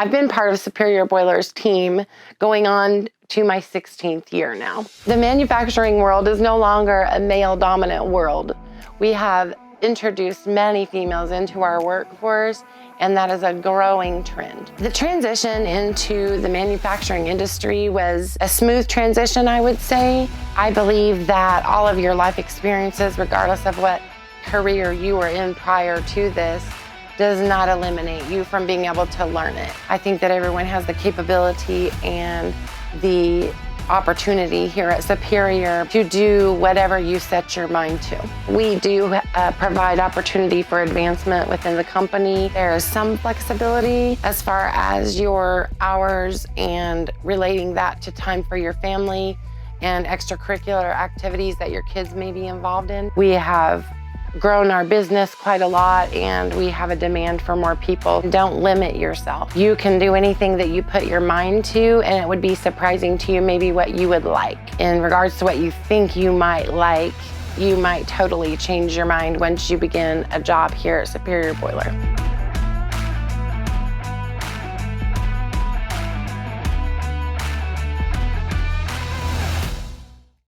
I've been part of Superior Boiler's team going on to my 16th year now. The manufacturing world is no longer a male-dominant world. We have introduced many females into our workforce, and that is a growing trend. The transition into the manufacturing industry was a smooth transition, I would say. I believe that all of your life experiences, regardless of what career you were in prior to this, does not eliminate you from being able to learn it. I think that everyone has the capability and the opportunity here at Superior to do whatever you set your mind to. We do provide opportunity for advancement within the company. There is some flexibility as far as your hours and relating that to time for your family and extracurricular activities that your kids may be involved in. We have grown our business quite a lot, and we have a demand for more people. Don't limit yourself. You can do anything that you put your mind to, and it would be surprising to you maybe what you would like. In regards to what you think you might like, you might totally change your mind once you begin a job here at Superior Boiler.